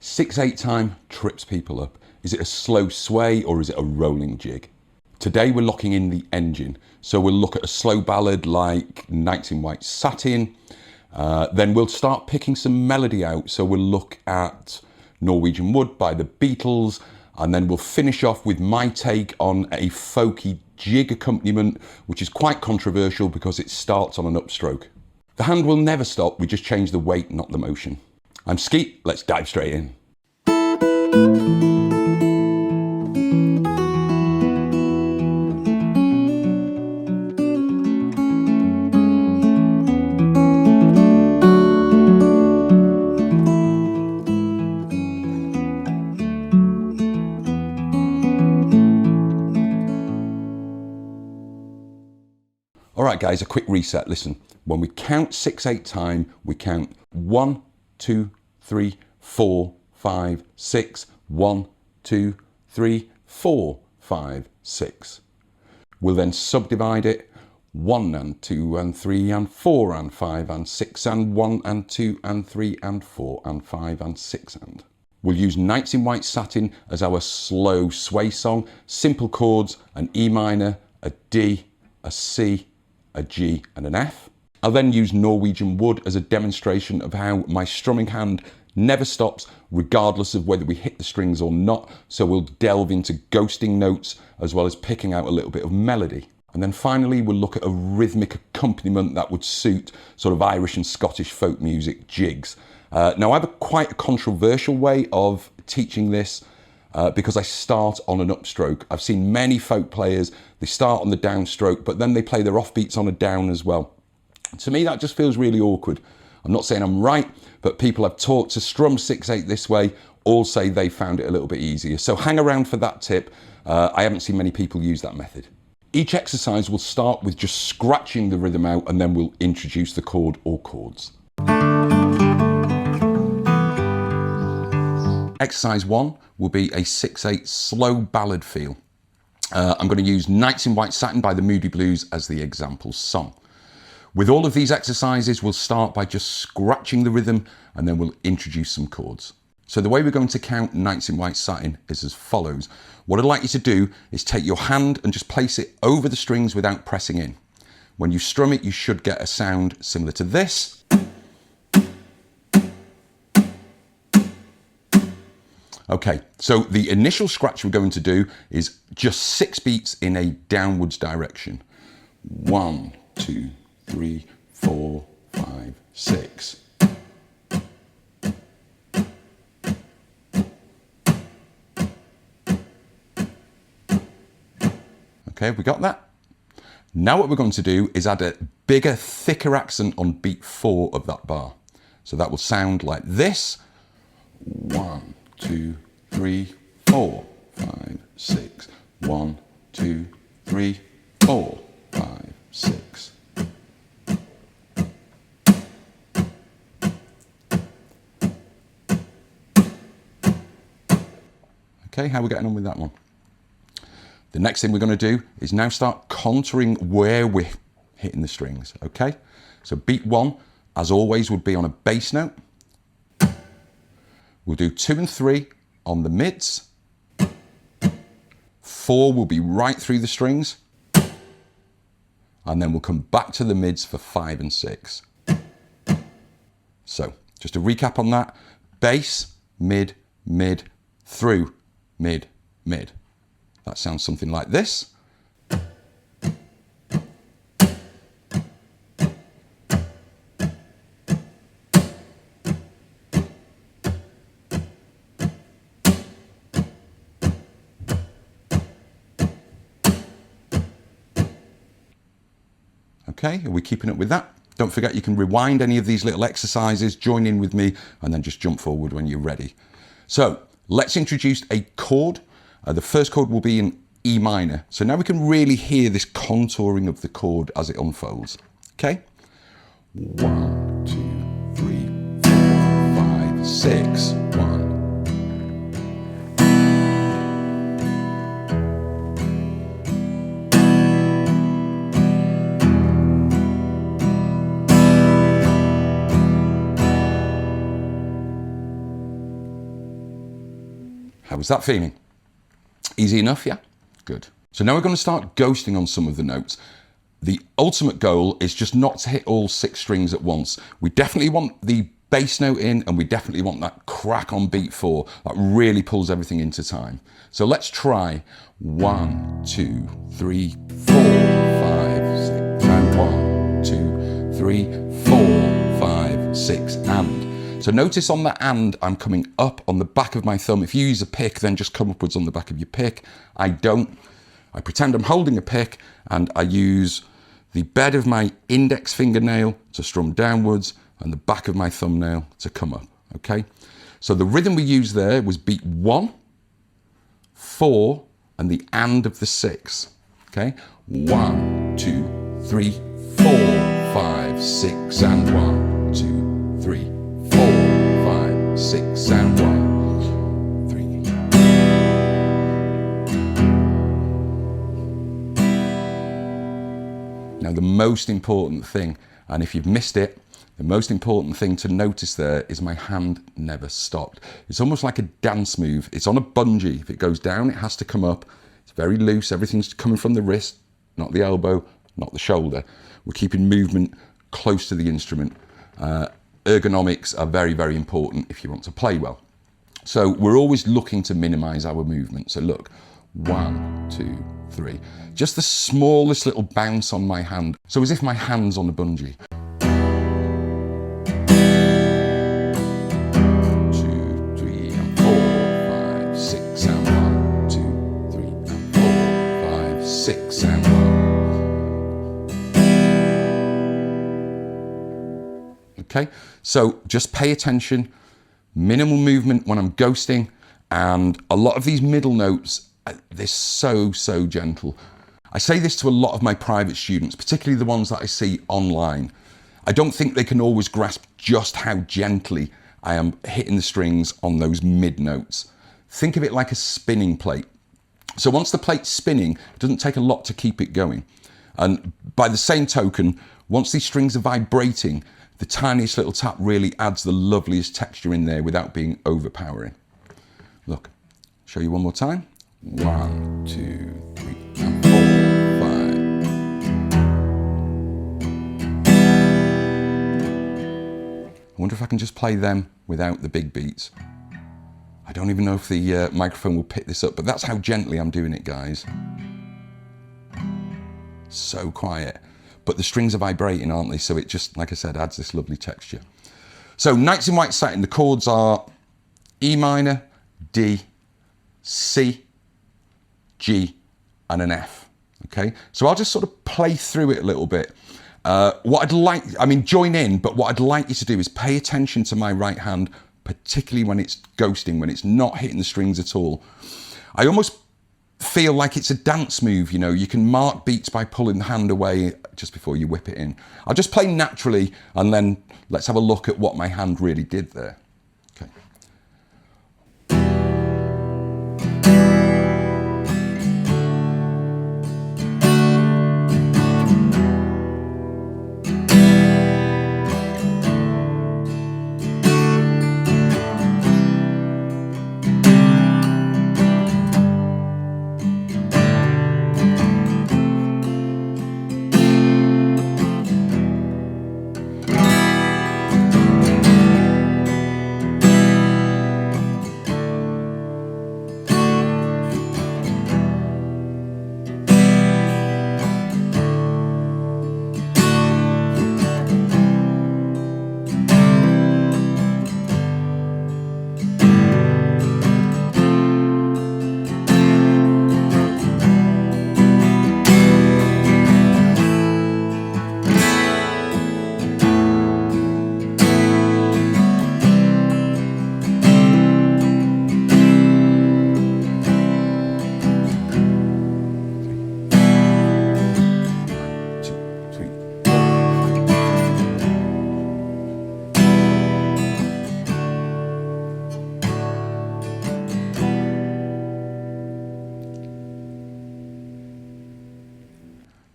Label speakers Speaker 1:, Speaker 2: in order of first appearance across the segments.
Speaker 1: 6/8 time trips people up. Is it a slow sway or is it a rolling jig? Today we're locking in the engine. So we'll look at a slow ballad like Nights in White Satin. Then we'll start picking some melody out. So we'll look at Norwegian Wood by the Beatles. And then we'll finish off with my take on a folky jig accompaniment, which is quite controversial because it starts on an upstroke. The hand will never stop, we just change the weight, not the motion. I'm Skeet, let's dive straight in. All right, guys, a quick reset. Listen, when we count 6/8 time, we count 1, 2, 3, 4, 5, 6. 1, 2, 3, 4, 5, 6. We'll then subdivide it 1 and 2 and 3 and 4 and 5 and 6 and 1 and 2 and 3 and 4 and 5 and 6 and. We'll use Nights in White Satin as our slow sway song. Simple chords, an E minor, a D, a C, a G and an F. I'll then use Norwegian Wood as a demonstration of how my strumming hand never stops regardless of whether we hit the strings or not. So we'll delve into ghosting notes as well as picking out a little bit of melody. And then finally we'll look at a rhythmic accompaniment that would suit sort of Irish and Scottish folk music jigs. Now I have quite a controversial way of teaching this because I start on an upstroke. I've seen many folk players, they start on the downstroke, but then they play their offbeats on a down as well. To me, that just feels really awkward. I'm not saying I'm right, but people I've taught to strum 6/8 this way all say they found it a little bit easier. So hang around for that tip. I haven't seen many people use that method. Each exercise will start with just scratching the rhythm out, and then we'll introduce the chord or chords. Exercise 1 will be a 6/8 slow ballad feel. I'm going to use Nights in White Satin by the Moody Blues as the example song. With all of these exercises, we'll start by just scratching the rhythm and then we'll introduce some chords. So the way we're going to count Nights in White Satin is as follows. What I'd like you to do is take your hand and just place it over the strings without pressing in. When you strum it, you should get a sound similar to this. Okay, so the initial scratch we're going to do is just 6 beats in a downwards direction. 1, 2, 3, 4, 5, 6. Okay, we got that? Now what we're going to do is add a bigger, thicker accent on beat 4 of that bar. So that will sound like this. 1, 2, 3, 4, 5, 6. 1, 2, 3, 4, 5, 6. Okay, how are we getting on with that one? The next thing we're going to do is now start contouring where we're hitting the strings, okay? So beat 1, as always, would be on a bass note. We'll do 2 and 3 on the mids. 4 will be right through the strings. And then we'll come back to the mids for 5 and 6. So, just to recap on that, bass, mid, mid, through, mid, mid. That sounds something like this. Okay, are we keeping up with that? Don't forget you can rewind any of these little exercises, join in with me, and then just jump forward when you're ready. So let's introduce a chord. The first chord will be in E minor. So now we can really hear this contouring of the chord as it unfolds. Okay? 1, 2, 3, 4, 5, 6. 1. How was that feeling? Easy enough, yeah? Good. So now we're going to start ghosting on some of the notes. The ultimate goal is just not to hit all 6 strings at once. We definitely want the bass note in, and we definitely want that crack on beat 4 that really pulls everything into time. So let's try 1, 2, 3, 4, 5, 6, and 1, 2, 3, 4, 5, 6, and. So notice on the and, I'm coming up on the back of my thumb. If you use a pick, then just come upwards on the back of your pick. I don't. I pretend I'm holding a pick, and I use the bed of my index fingernail to strum downwards and the back of my thumbnail to come up, okay? So the rhythm we used there was beat 1, 4, and the and of the 6, okay? 1, 2, 3, 4, 5, 6, and 1, 2, 3, 4, 5, 6, and 1, 3. Now the most important thing, and if you've missed it, the most important thing to notice there is my hand never stopped. It's almost like a dance move. It's on a bungee. If it goes down, it has to come up. It's very loose. Everything's coming from the wrist, not the elbow, not the shoulder. We're keeping movement close to the instrument. Ergonomics are very, very important if you want to play well. So we're always looking to minimize our movement. So look, 1, 2, 3. Just the smallest little bounce on my hand. So as if my hand's on a bungee. 2, 3, and 4, 5, 6, and 1, 2, 3, and 4, 5, 6, and 1. Okay, so just pay attention, minimal movement when I'm ghosting, and a lot of these middle notes, they're so gentle. I say this to a lot of my private students, particularly the ones that I see online. I don't think they can always grasp just how gently I am hitting the strings on those mid notes. Think of it like a spinning plate. So once the plate's spinning, it doesn't take a lot to keep it going. And by the same token, once these strings are vibrating, the tiniest little tap really adds the loveliest texture in there without being overpowering. Look, show you one more time. 1, 2, 3, and 4, 5. I wonder if I can just play them without the big beats. I don't even know if the microphone will pick this up, but that's how gently I'm doing it, guys. So quiet. But the strings are vibrating, aren't they? So it just, like I said, adds this lovely texture. So Nights in White Satin, the chords are E minor, D, C, G, and an F, okay? So I'll just sort of play through it a little bit. What I'd like, join in, but what I'd like you to do is pay attention to my right hand, particularly when it's ghosting, when it's not hitting the strings at all. I almost feel like it's a dance move, you know. You can mark beats by pulling the hand away just before you whip it in. I'll just play naturally, and then let's have a look at what my hand really did there. Okay.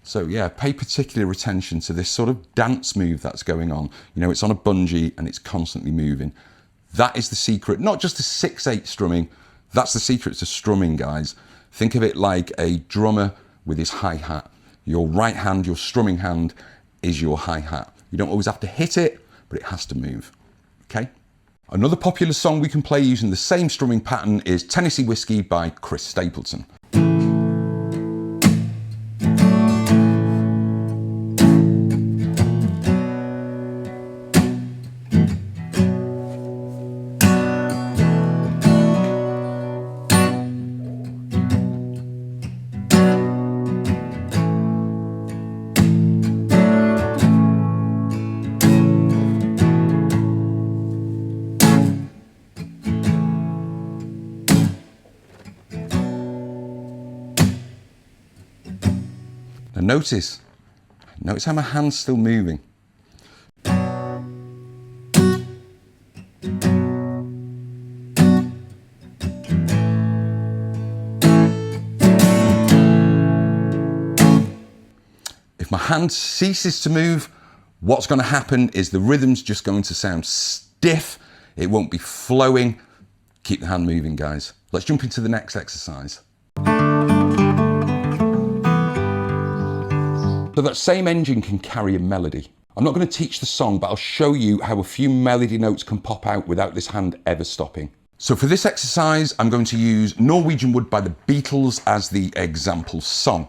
Speaker 1: So yeah, pay particular attention to this sort of dance move that's going on. You know, it's on a bungee and it's constantly moving. That is the secret, not just the 6/8 strumming, That's the secret to strumming, guys. Think of it like a drummer with his hi-hat. Your right hand, your strumming hand, is your hi-hat. You don't always have to hit it, but it has to move, okay? Another popular song we can play using the same strumming pattern is Tennessee Whiskey by Chris Stapleton. And notice how my hand's still moving. If my hand ceases to move, what's going to happen is the rhythm's just going to sound stiff. It won't be flowing. Keep the hand moving, guys. Let's jump into the next exercise. So that same engine can carry a melody. I'm not going to teach the song, but I'll show you how a few melody notes can pop out without this hand ever stopping. So for this exercise, I'm going to use Norwegian Wood by the Beatles as the example song.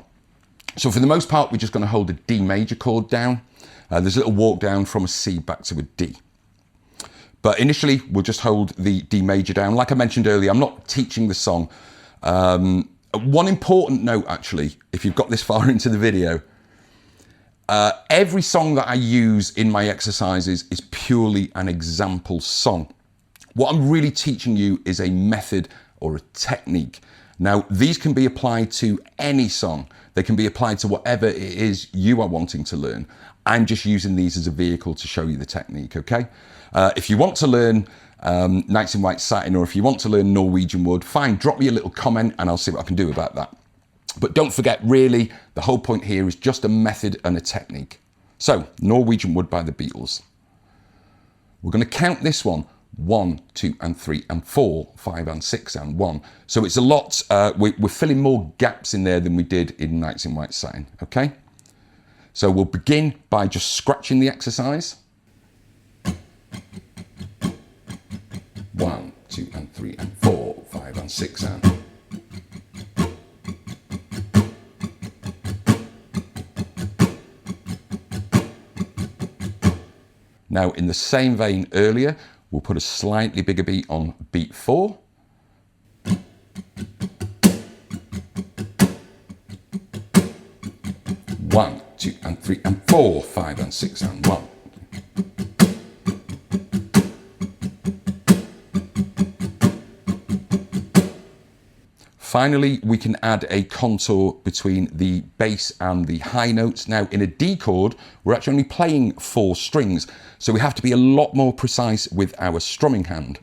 Speaker 1: So for the most part, we're just going to hold a D major chord down. There's a little walk down from a C back to a D. But initially, we'll just hold the D major down. Like I mentioned earlier, I'm not teaching the song. One important note, actually, if you've got this far into the video, every song that I use in my exercises is purely an example song. What I'm really teaching you is a method or a technique. Now, these can be applied to any song. They can be applied to whatever it is you are wanting to learn. I'm just using these as a vehicle to show you the technique, okay? If you want to learn Nights in White Satin, or if you want to learn Norwegian Wood, fine, drop me a little comment and I'll see what I can do about that. But don't forget, really, the whole point here is just a method and a technique. So, Norwegian Wood by the Beatles. We're going to count this one. 1, 2, and 3, and 4, 5, and 6, and 1. So it's a lot, we're filling more gaps in there than we did in Nights in White Satin, okay? So we'll begin by just scratching the exercise. 1, 2, and 3, and 4, 5, and 6, and... Now, in the same vein earlier, we'll put a slightly bigger beat on beat 4. One, 2, and 3, and 4, 5, and 6, and 1. Finally, we can add a contour between the bass and the high notes. Now, in a D chord, we're actually only playing 4 strings, so we have to be a lot more precise with our strumming hand.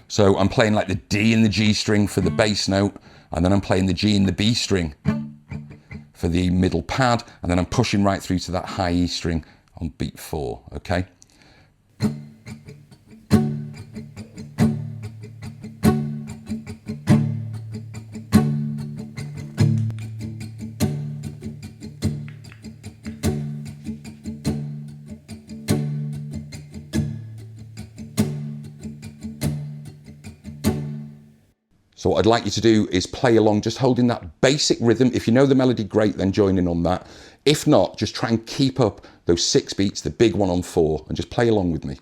Speaker 1: So I'm playing like the D and the G string for the bass note, and then I'm playing the G and the B string for the middle pad, and then I'm pushing right through to that high E string on beat 4, okay? So what I'd like you to do is play along, just holding that basic rhythm. If you know the melody, great, then join in on that. If not, just try and keep up those 6 beats, the big one on 4, and just play along with me.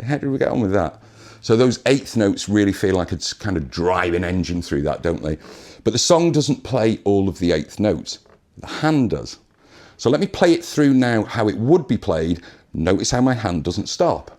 Speaker 1: How did we get on with that? So those eighth notes really feel like it's kind of drive an engine through that, don't they? But the song doesn't play all of the eighth notes. The hand does. So let me play it through now how it would be played. Notice how my hand doesn't stop.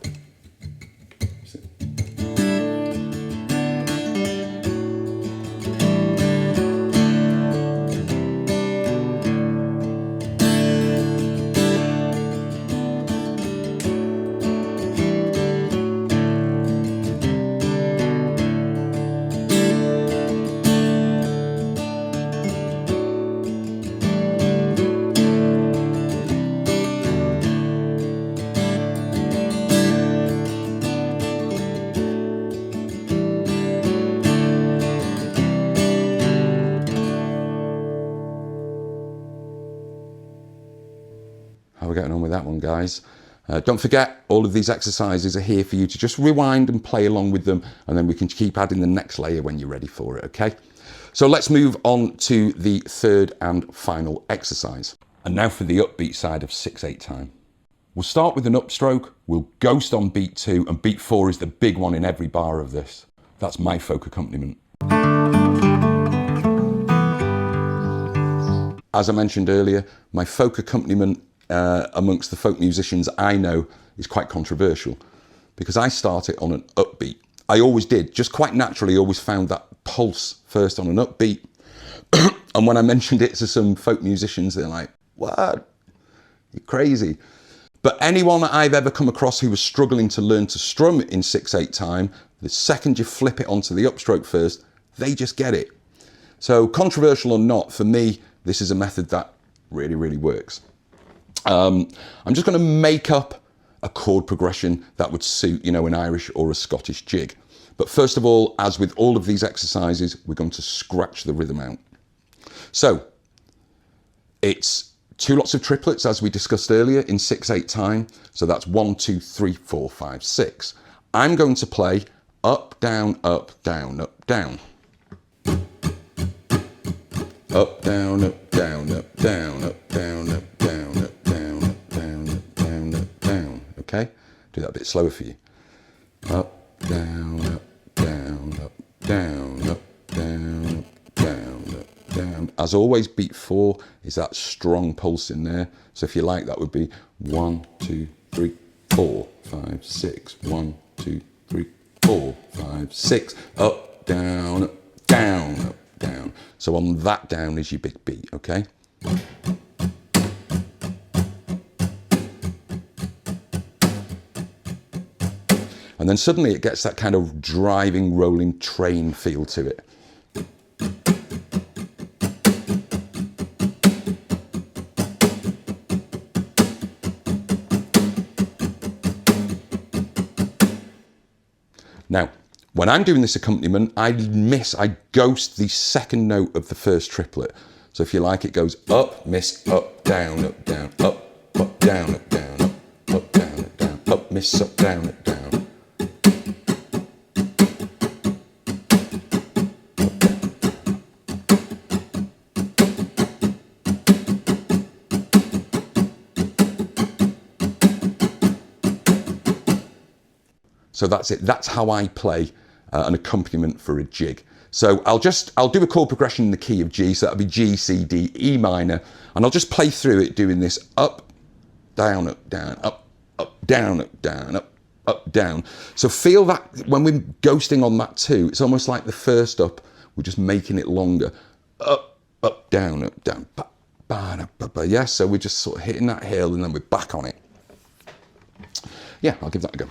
Speaker 1: How are we getting on with that one, guys? Don't forget, all of these exercises are here for you to just rewind and play along with them, and then we can keep adding the next layer when you're ready for it, okay? So let's move on to the third and final exercise. And now for the upbeat side of 6/8 time. We'll start with an upstroke, we'll ghost on beat 2, and beat 4 is the big one in every bar of this. That's my folk accompaniment. As I mentioned earlier, my folk accompaniment amongst the folk musicians I know is quite controversial because I start it on an upbeat. I always did, just quite naturally always found that pulse first on an upbeat. And when I mentioned it to some folk musicians, they're like, what? You're crazy. But anyone I've ever come across who was struggling to learn to strum in 6/8 time, the second you flip it onto the upstroke first, they just get it. So controversial or not, for me, this is a method that really, really works. I'm just going to make up a chord progression that would suit, you know, an Irish or a Scottish jig. But first of all, as with all of these exercises, we're going to scratch the rhythm out. So it's 2 lots of triplets, as we discussed earlier, in 6/8 time. So that's 1, 2, 3, 4, 5, 6. I'm going to play up, down, up, down, up, down. Up, down, up, down, up, down, up, down, up, down, up, down, up, down, up, down, up, down. Okay? Do that a bit slower for you. Up, down, up, down, up, down, up, down, up, down, up, down. As always, beat 4 is that strong pulse in there. So if you like, that would be 1, 2, 3, 4, 5, 6. 1, 2, 3, 4, 5, 6. Up, down, up, down, up, down. So on that down is your big beat, okay? And then suddenly it gets that kind of driving, rolling train feel to it. Now, when I'm doing this accompaniment, I ghost the second note of the first triplet. So if you like, it goes up, miss, up, down, up, down, up, down, up, down, up, down, up, down, up, miss, up, down, up, down. So that's it. That's how I play an accompaniment for a jig. So I'll do a chord progression in the key of G. So that'll be G, C, D, E minor, and I'll just play through it doing this up, down, up, down, up, down, up, down, up, down. So feel that when we're ghosting on that too, it's almost like the first up, we're just making it longer. Up, down, ba, ba, ba, ba. Yeah, so we're just sort of hitting that hill and then we're back on it. Yeah, I'll give that a go.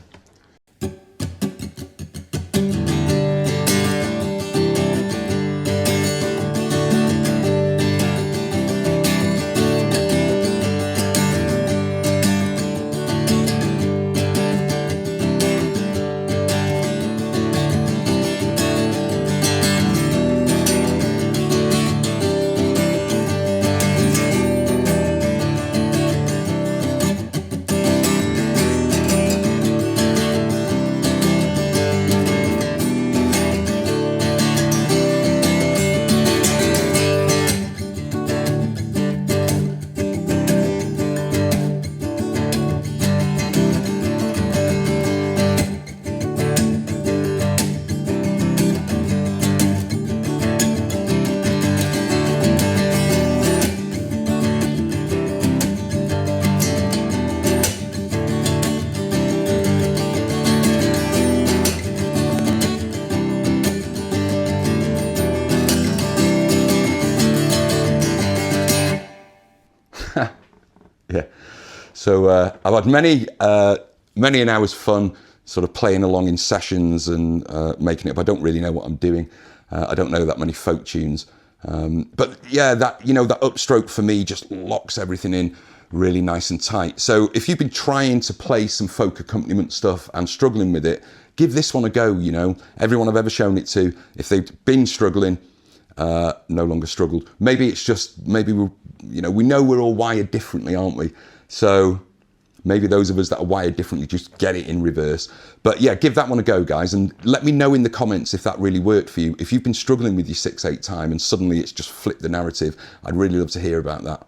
Speaker 1: So I've had many an hour's fun sort of playing along in sessions and making it up. I don't really know what I'm doing. I don't know that many folk tunes. But yeah, that, you know, that upstroke for me just locks everything in really nice and tight. So if you've been trying to play some folk accompaniment stuff and struggling with it, give this one a go. You know, everyone I've ever shown it to, if they've been struggling, no longer struggled. Maybe it's just, maybe we're, you know, we know we're all wired differently, aren't we? So maybe those of us that are wired differently just get it in reverse. But yeah, give that one a go, guys, and let me know in the comments if that really worked for you. If you've been struggling with your 6/8 time and suddenly it's just flipped the narrative, I'd really love to hear about that.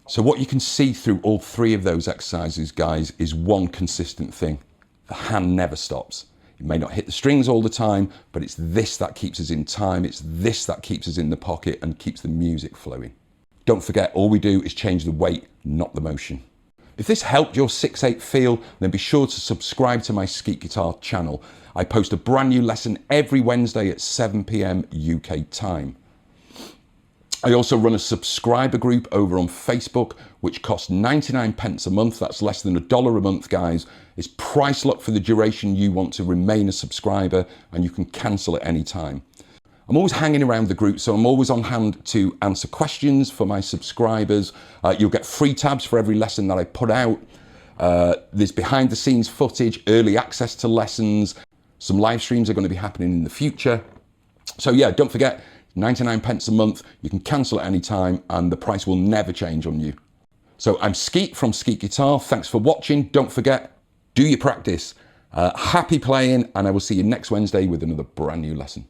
Speaker 1: So what you can see through all three of those exercises, guys, is one consistent thing. The hand never stops. It may not hit the strings all the time, but it's this that keeps us in time. It's this that keeps us in the pocket and keeps the music flowing. Don't forget, all we do is change the weight, not the motion. If this helped your 6/8 feel, then be sure to subscribe to my Skeet Guitar channel. I post a brand new lesson every Wednesday at 7 p.m. UK time. I also run a subscriber group over on Facebook, which costs 99 pence a month. That's less than $1 a month, guys. It's price locked for the duration you want to remain a subscriber, and you can cancel at any time. I'm always hanging around the group, so I'm always on hand to answer questions for my subscribers. You'll get free tabs for every lesson that I put out. There's behind the scenes footage, early access to lessons. Some live streams are going to be happening in the future. So yeah, don't forget, 99 pence a month. You can cancel at any time and the price will never change on you. So I'm Skeet from Skeet Guitar. Thanks for watching. Don't forget, do your practice. Happy playing, and I will see you next Wednesday with another brand new lesson.